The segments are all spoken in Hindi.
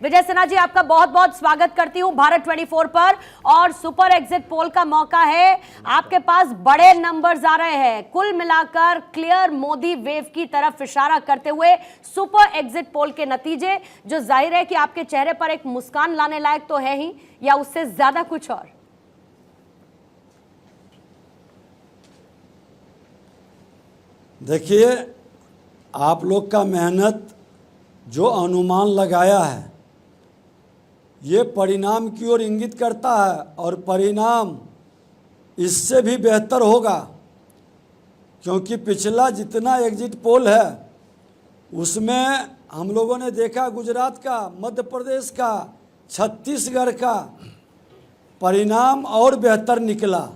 विजय सिन्हा जी, आपका बहुत बहुत स्वागत करती हूं भारत 24 पर। और सुपर एग्जिट पोल का मौका है, आपके पास बड़े नंबर्स आ रहे हैं। कुल मिलाकर क्लियर मोदी वेव की तरफ इशारा करते हुए सुपर एग्जिट पोल के नतीजे, जो जाहिर है कि आपके चेहरे पर एक मुस्कान लाने लायक तो है ही, या उससे ज्यादा कुछ और। देखिए, आप लोग का मेहनत जो अनुमान लगाया है ये परिणाम की ओर इंगित करता है, और परिणाम इससे भी बेहतर होगा, क्योंकि पिछला जितना एग्जिट पोल है उसमें हम लोगों ने देखा गुजरात का, मध्य प्रदेश का, छत्तीसगढ़ का परिणाम और बेहतर निकला।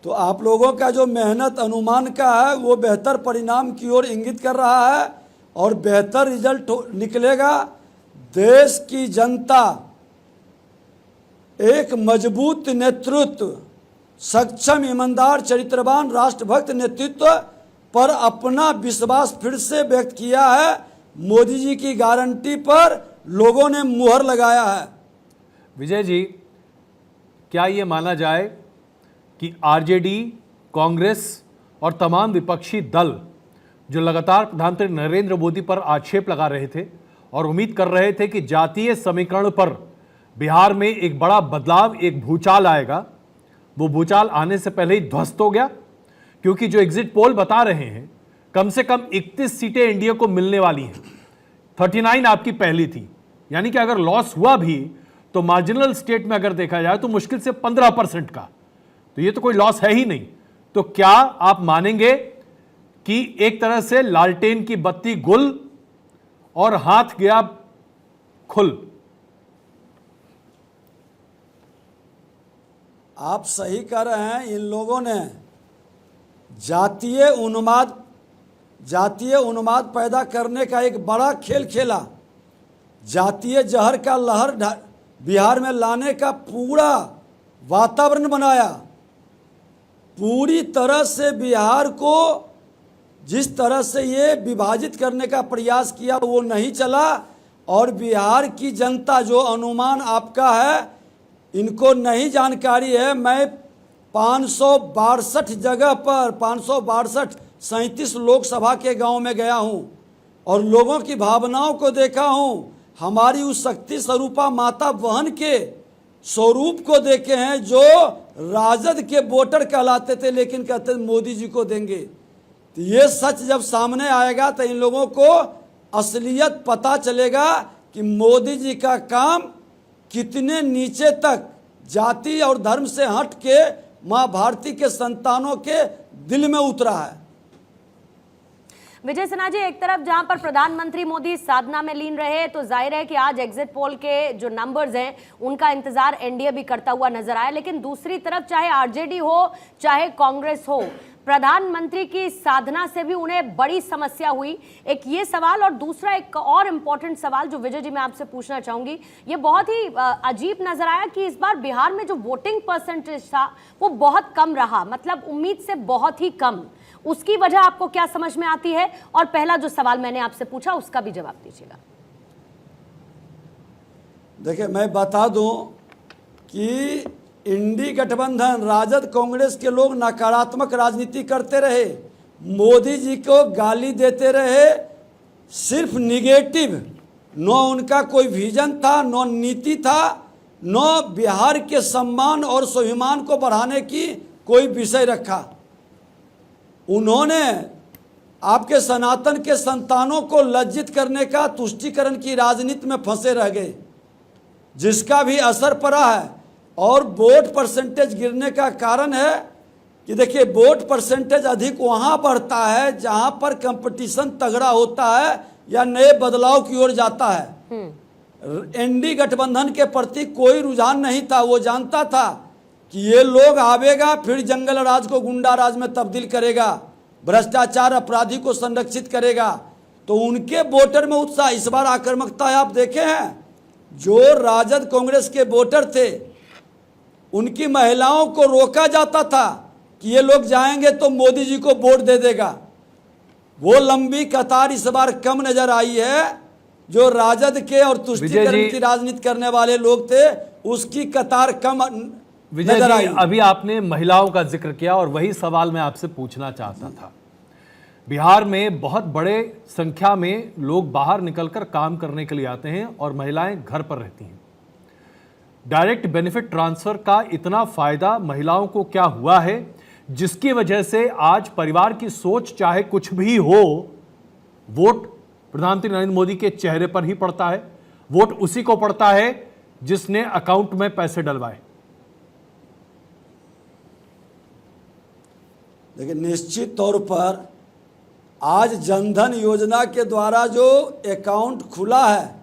तो आप लोगों का जो मेहनत अनुमान का है वो बेहतर परिणाम की ओर इंगित कर रहा है, और बेहतर रिजल्ट निकलेगा। देश की जनता एक मजबूत नेतृत्व, सक्षम, ईमानदार, चरित्रवान, राष्ट्रभक्त नेतृत्व पर अपना विश्वास फिर से व्यक्त किया है। मोदी जी की गारंटी पर लोगों ने मुहर लगाया है। विजय जी, क्या ये माना जाए कि आरजेडी, कांग्रेस और तमाम विपक्षी दल जो लगातार प्रधानमंत्री नरेंद्र मोदी पर आक्षेप लगा रहे थे और उम्मीद कर रहे थे कि जातीय समीकरण पर बिहार में एक बड़ा बदलाव, एक भूचाल आएगा, वो भूचाल आने से पहले ही ध्वस्त हो गया? क्योंकि जो एग्जिट पोल बता रहे हैं कम से कम 31 सीटें एनडीए को मिलने वाली हैं। 39 आपकी पहली थी, यानी कि अगर लॉस हुआ भी तो मार्जिनल स्टेट में अगर देखा जाए तो मुश्किल से 15% का, तो ये तो कोई लॉस है ही नहीं। तो क्या आप मानेंगे कि एक तरह से लालटेन की बत्ती गुल और हाथ गया खुल? आप सही कह रहे हैं। इन लोगों ने जातीय उन्माद पैदा करने का एक बड़ा खेल खेला। जातीय जहर का लहर बिहार में लाने का पूरा वातावरण बनाया। पूरी तरह से बिहार को जिस तरह से ये विभाजित करने का प्रयास किया वो नहीं चला, और बिहार की जनता, जो अनुमान आपका है इनको नहीं जानकारी है। मैं 562 जगह पर 37 लोकसभा के गांव में गया हूं और लोगों की भावनाओं को देखा हूं। हमारी उस शक्ति स्वरूपा माता बहन के स्वरूप को देखे हैं, जो राजद के वोटर कहलाते थे लेकिन कहते मोदी जी को देंगे। तो ये सच जब सामने आएगा तो इन लोगों को असलियत पता चलेगा कि मोदी जी का काम कितने नीचे तक जाति और धर्म से हट के मां भारती के संतानों के दिल में उतरा है। विजय सिन्हा जी, एक तरफ जहां पर प्रधानमंत्री मोदी साधना में लीन रहे, तो जाहिर है कि आज एग्जिट पोल के जो नंबर्स हैं उनका इंतजार एनडीए भी करता हुआ नजर आया, लेकिन दूसरी तरफ चाहे आरजेडी हो चाहे कांग्रेस हो, प्रधानमंत्री की साधना से भी उन्हें बड़ी समस्या हुई। एक ये सवाल, और दूसरा एक और इम्पोर्टेंट सवाल जो विजय जी मैं आपसे पूछना चाहूंगी, ये बहुत ही अजीब नजर आया कि इस बार बिहार में जो वोटिंग परसेंटेज था वो बहुत कम रहा, मतलब उम्मीद से बहुत ही कम। उसकी वजह आपको क्या समझ में आती है? और पहला जो सवाल मैंने आपसे पूछा उसका भी जवाब दीजिएगा। देखिए, मैं बता दूं कि इंडी गठबंधन, राजद, कांग्रेस के लोग नकारात्मक राजनीति करते रहे, मोदी जी को गाली देते रहे, सिर्फ निगेटिव। न उनका कोई विजन था, न नीति था, न बिहार के सम्मान और स्वाभिमान को बढ़ाने की कोई विषय रखा। उन्होंने आपके सनातन के संतानों को लज्जित करने का, तुष्टीकरण की राजनीति में फंसे रह गए, जिसका भी असर पड़ा है। और वोट परसेंटेज गिरने का कारण है कि देखिए, वोट परसेंटेज अधिक वहाँ बढ़ता है जहाँ पर कंपटीशन तगड़ा होता है या नए बदलाव की ओर जाता है। एनडी गठबंधन के प्रति कोई रुझान नहीं था। वो जानता था कि ये लोग आवेगा फिर जंगल राज को गुंडा राज में तब्दील करेगा, भ्रष्टाचार अपराधी को संरक्षित करेगा। तो उनके वोटर में उत्साह, इस बार आक्रामकता आप देखे हैं। जो राजद कांग्रेस के वोटर थे उनकी महिलाओं को रोका जाता था कि ये लोग जाएंगे तो मोदी जी को वोट दे देगा। वो लंबी कतार इस बार कम नजर आई है। जो राजद के और विजय तुष्टीकरण जी- की राजनीति करने वाले लोग थे, उसकी कतार कम विजय नजर जी, आई। अभी आपने महिलाओं का जिक्र किया और वही सवाल मैं आपसे पूछना चाहता था। बिहार में बहुत बड़े संख्या में लोग बाहर निकलकर काम करने के लिए आते हैं और महिलाएं घर पर रहती हैं। डायरेक्ट बेनिफिट ट्रांसफर का इतना फायदा महिलाओं को क्या हुआ है जिसकी वजह से आज परिवार की सोच चाहे कुछ भी हो, वोट प्रधानमंत्री नरेंद्र मोदी के चेहरे पर ही पड़ता है, वोट उसी को पड़ता है जिसने अकाउंट में पैसे डलवाए। देखिए, निश्चित तौर पर आज जनधन योजना के द्वारा जो अकाउंट खुला है,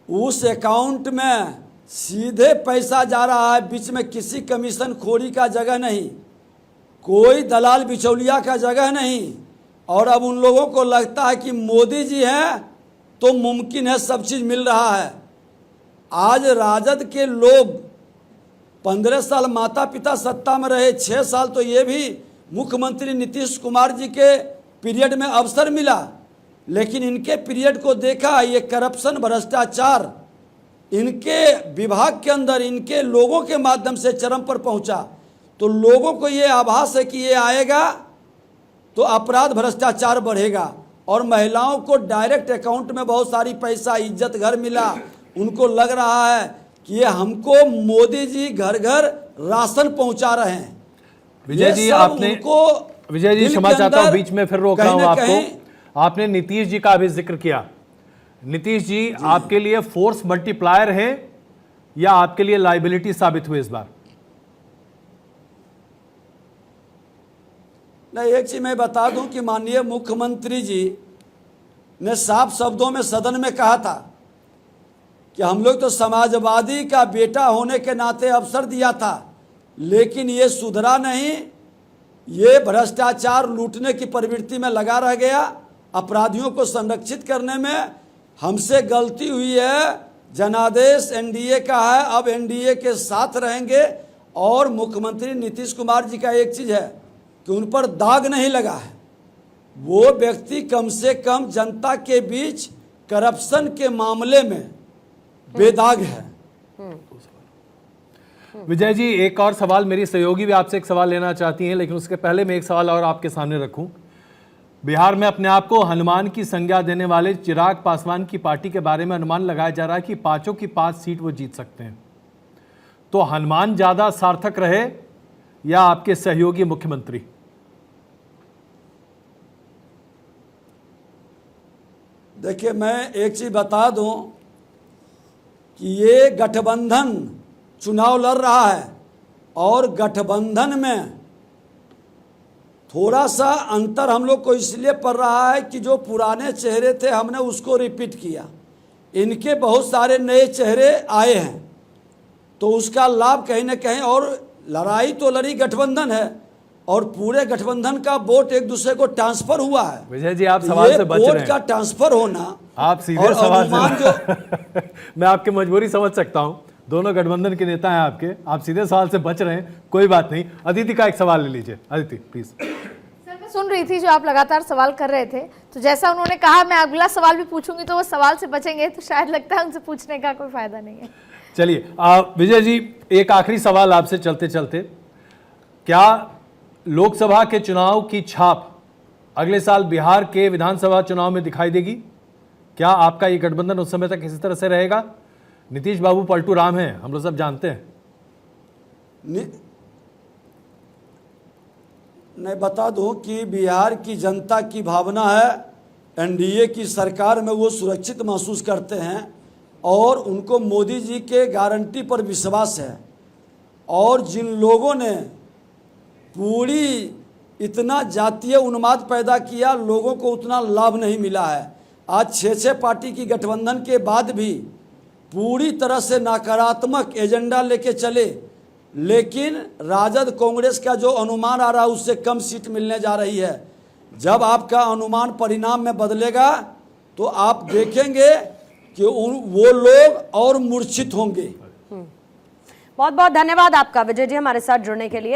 उस अकाउंट में सीधे पैसा जा रहा है, बीच में किसी कमीशन खोरी का जगह नहीं, कोई दलाल बिचौलिया का जगह नहीं। और अब उन लोगों को लगता है कि मोदी जी हैं तो मुमकिन है सब चीज़ मिल रहा है। आज राजद के लोग 15 साल माता पिता सत्ता में रहे, 6 साल तो ये भी मुख्यमंत्री नीतीश कुमार जी के पीरियड में अवसर मिला, लेकिन इनके पीरियड को देखा, ये करप्शन भ्रष्टाचार इनके विभाग के अंदर इनके लोगों के माध्यम से चरम पर पहुंचा। तो लोगों को ये आभास है कि ये आएगा तो अपराध भ्रष्टाचार बढ़ेगा और महिलाओं को डायरेक्ट अकाउंट में बहुत सारी पैसा, इज्जत घर मिला। उनको लग रहा है कि ये हमको मोदी जी घर घर राशन पहुंचा रहे हैं। विजय जी, आपने विजय जी क्षमा चाहता हूं, बीच में फिर रोक रहा हूं आपको। आपने नीतीश जी का भी जिक्र किया। नीतीश जी आपके लिए फोर्स मल्टीप्लायर है या आपके लिए लाइबिलिटी साबित हुए इस बार? नहीं, एक चीज मैं बता दूं कि माननीय मुख्यमंत्री जी ने साफ शब्दों में सदन में कहा था कि हम लोग तो समाजवादी का बेटा होने के नाते अवसर दिया था, लेकिन ये सुधरा नहीं, ये भ्रष्टाचार लूटने की प्रवृत्ति में लगा रह गया। अपराधियों को संरक्षित करने में हमसे गलती हुई है। जनादेश एनडीए का है, अब एनडीए के साथ रहेंगे। और मुख्यमंत्री नीतीश कुमार जी का एक चीज़ है कि उन पर दाग नहीं लगा है। वो व्यक्ति कम से कम जनता के बीच करप्शन के मामले में बेदाग है। विजय जी, एक और सवाल, मेरी सहयोगी भी आपसे एक सवाल लेना चाहती हैं, लेकिन उसके पहले मैं एक सवाल और आपके सामने रखूं। बिहार में अपने आप को हनुमान की संज्ञा देने वाले चिराग पासवान की पार्टी के बारे में अनुमान लगाया जा रहा है कि 5 की 5 सीट वो जीत सकते हैं। तो हनुमान ज्यादा सार्थक रहे या आपके सहयोगी मुख्यमंत्री? देखिए, मैं एक चीज बता दूं कि ये गठबंधन चुनाव लड़ रहा है और गठबंधन में थोड़ा सा अंतर हम लोग को इसलिए पड़ रहा है कि जो पुराने चेहरे थे हमने उसको रिपीट किया, इनके बहुत सारे नए चेहरे आए हैं, तो उसका लाभ कहीं ना कहीं। और लड़ाई तो लड़ी गठबंधन है और पूरे गठबंधन का वोट एक दूसरे को ट्रांसफर हुआ है। विजय जी, आप सवाल से बच रहे हैं। वोट का ट्रांसफर होना, आप सीधे सवाल से मैं आपकी मजबूरी समझ सकता हूं, दोनों गठबंधन के नेता हैं आपके, आप सीधे सवाल से बच रहे हैं, कोई बात नहीं। अदिति का एक सवाल ले लीजिए। अदिति प्लीज। सर, मैं सुन रही थी जो आप लगातार सवाल कर रहे थे, तो जैसा उन्होंने कहा मैं अगला सवाल भी पूछूंगी तो वो सवाल से बचेंगे, तो शायद लगता है उनसे पूछने का कोई फायदा नहीं है। चलिए विजय जी, एक आखिरी सवाल आपसे चलते चलते, क्या लोकसभा के चुनाव की छाप अगले साल बिहार के विधानसभा चुनाव में दिखाई देगी? क्या आपका ये गठबंधन उस समय तक इसी तरह से रहेगा? नीतीश बाबू पलटू राम हैं, हम लोग सब जानते हैं। मैं बता दूं कि बिहार की जनता की भावना है, एनडीए की सरकार में वो सुरक्षित महसूस करते हैं और उनको मोदी जी के गारंटी पर विश्वास है। और जिन लोगों ने पूरी इतना जातीय उन्माद पैदा किया, लोगों को उतना लाभ नहीं मिला है। आज 6 पार्टी की गठबंधन के बाद भी पूरी तरह से नकारात्मक एजेंडा लेके चले, लेकिन राजद कांग्रेस का जो अनुमान आ रहा है उससे कम सीट मिलने जा रही है। जब आपका अनुमान परिणाम में बदलेगा तो आप देखेंगे कि वो लोग और मूर्छित होंगे। बहुत बहुत धन्यवाद आपका विजय जी हमारे साथ जुड़ने के लिए।